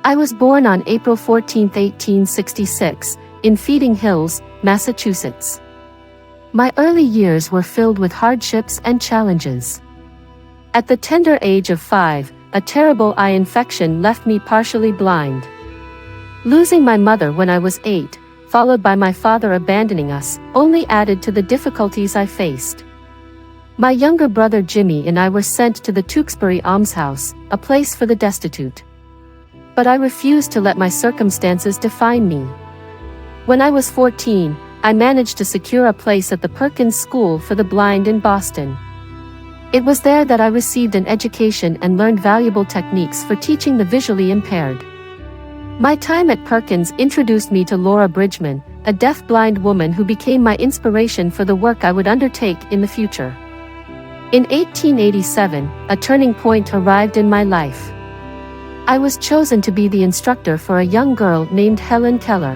I was born on April 14, 1866, in Feeding Hills, Massachusetts. My early years were filled with hardships and challenges. At the tender age of 5, a terrible eye infection left me partially blind. Losing my mother when I was 8, followed by my father abandoning us, only added to the difficulties I faced. My younger brother Jimmy and I were sent to the Tewksbury Almshouse, a place for the destitute. But I refused to let my circumstances define me. When I was 14, I managed to secure a place at the Perkins School for the Blind in Boston. It was there that I received an education and learned valuable techniques for teaching the visually impaired. My time at Perkins introduced me to Laura Bridgman, a deaf-blind woman who became my inspiration for the work I would undertake in the future. In 1887, a turning point arrived in my life. I was chosen to be the instructor for a young girl named Helen Keller.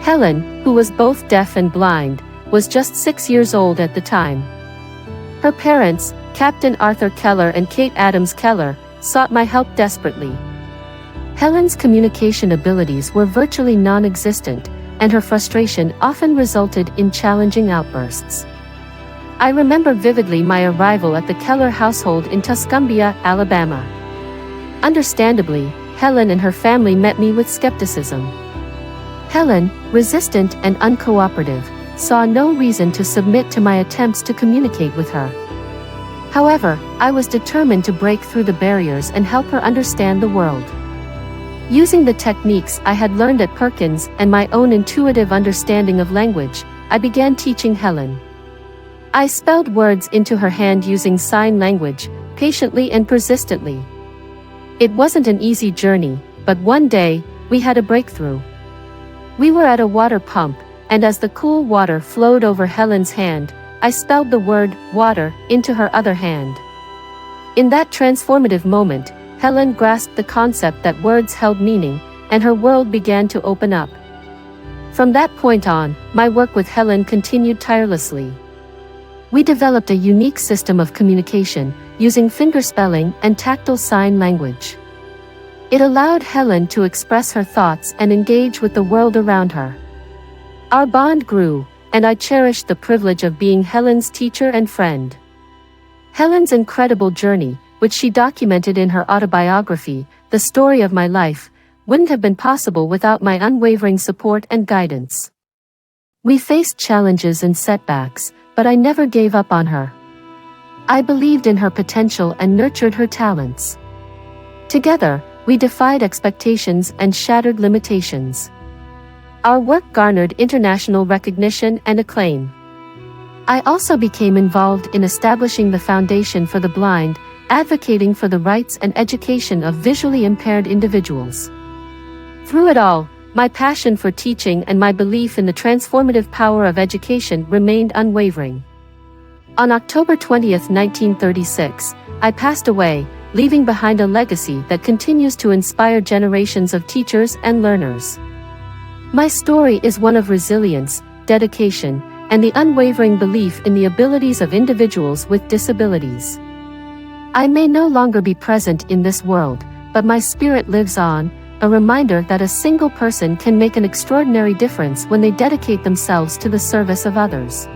Helen, who was both deaf and blind, was just 6 years old at the time. Her parents, Captain Arthur Keller and Kate Adams Keller, sought my help desperately. Helen's communication abilities were virtually non-existent, and her frustration often resulted in challenging outbursts. I remember vividly my arrival at the Keller household in Tuscumbia, Alabama. Understandably, Helen and her family met me with skepticism. Helen, resistant and uncooperative, saw no reason to submit to my attempts to communicate with her. However, I was determined to break through the barriers and help her understand the world. Using the techniques I had learned at Perkins and my own intuitive understanding of language, I began teaching Helen. I spelled words into her hand using sign language, patiently and persistently. It wasn't an easy journey, but one day, we had a breakthrough. We were at a water pump, and as the cool water flowed over Helen's hand, I spelled the word, water, into her other hand. In that transformative moment, Helen grasped the concept that words held meaning, and her world began to open up. From that point on, my work with Helen continued tirelessly. We developed a unique system of communication, using fingerspelling and tactile sign language. It allowed Helen to express her thoughts and engage with the world around her. Our bond grew, and I cherished the privilege of being Helen's teacher and friend. Helen's incredible journey, which she documented in her autobiography, The Story of My Life, wouldn't have been possible without my unwavering support and guidance. We faced challenges and setbacks, but I never gave up on her. I believed in her potential and nurtured her talents. Together, we defied expectations and shattered limitations. Our work garnered international recognition and acclaim. I also became involved in establishing the Foundation for the Blind, advocating for the rights and education of visually impaired individuals. Through it all, my passion for teaching and my belief in the transformative power of education remained unwavering. On October 20, 1936, I passed away, leaving behind a legacy that continues to inspire generations of teachers and learners. My story is one of resilience, dedication, and the unwavering belief in the abilities of individuals with disabilities. I may no longer be present in this world, but my spirit lives on, a reminder that a single person can make an extraordinary difference when they dedicate themselves to the service of others.